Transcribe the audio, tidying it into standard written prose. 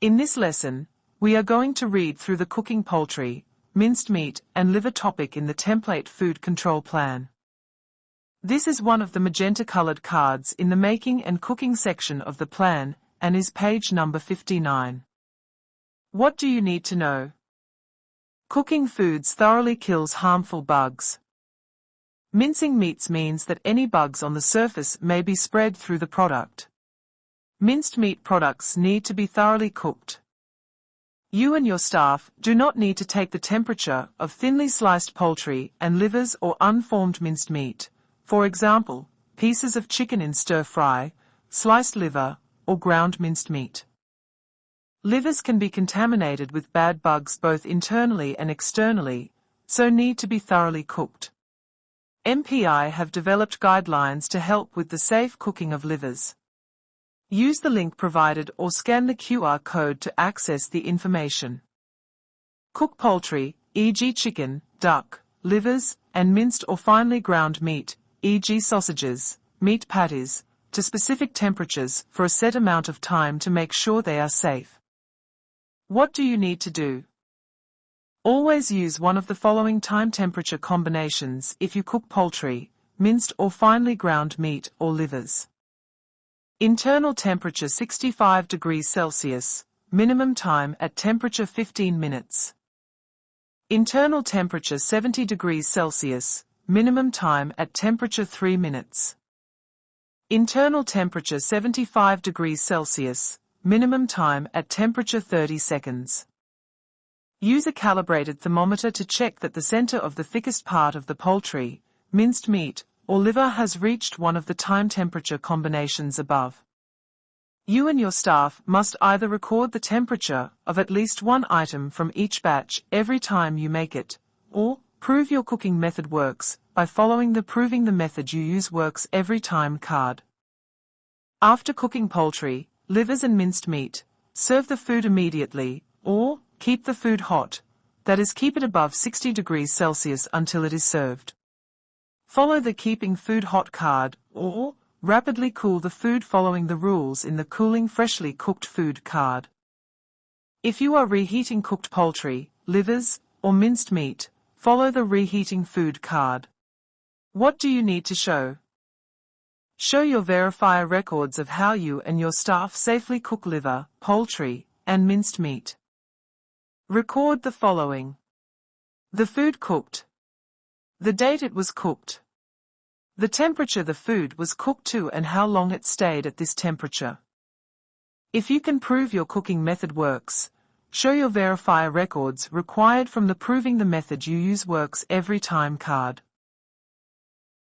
In this lesson, we are going to read through the cooking poultry, minced meat and liver topic in the template food control plan. This is one of the magenta-colored cards in the making and cooking section of the plan and is page number 59. What do you need to know? Cooking foods thoroughly kills harmful bugs. Mincing meats means that any bugs on the surface may be spread through the product. Minced meat products need to be thoroughly cooked. You and your staff do not need to take the temperature of thinly sliced poultry and livers or unformed minced meat, for example, pieces of chicken in stir-fry, sliced liver, or ground minced meat. Livers can be contaminated with bad bugs both internally and externally, so need to be thoroughly cooked. MPI have developed guidelines to help with the safe cooking of livers. Use the link provided or scan the QR code to access the information. Cook poultry, e.g. chicken, duck, livers, and minced or finely ground meat, e.g. sausages, meat patties, to specific temperatures for a set amount of time to make sure they are safe. What do you need to do? Always use one of the following time-temperature combinations if you cook poultry, minced or finely ground meat or livers. Internal temperature 65 degrees Celsius, minimum time at temperature 15 minutes. Internal temperature 70 degrees Celsius, minimum time at temperature 3 minutes. Internal temperature 75 degrees Celsius, minimum time at temperature 30 seconds. Use a calibrated thermometer to check that the center of the thickest part of the poultry, minced meat, or liver has reached one of the time-temperature combinations above. You and your staff must either record the temperature of at least one item from each batch every time you make it, or prove your cooking method works by following the Proving the Method You Use Works Every Time card. After cooking poultry, livers and minced meat, serve the food immediately, or keep the food hot, that is, keep it above 60 degrees Celsius until it is served. Follow the Keeping Food Hot card, or rapidly cool the food following the rules in the Cooling Freshly Cooked Food card. If you are reheating cooked poultry, livers, or minced meat, follow the Reheating Food card. What do you need to show? Show your verifier records of how you and your staff safely cook liver, poultry, and minced meat. Record the following: the food cooked, the date it was cooked, the temperature the food was cooked to and how long it stayed at this temperature. If you can prove your cooking method works, show your verifier records required from the Proving the Method You Use Works Every Time card.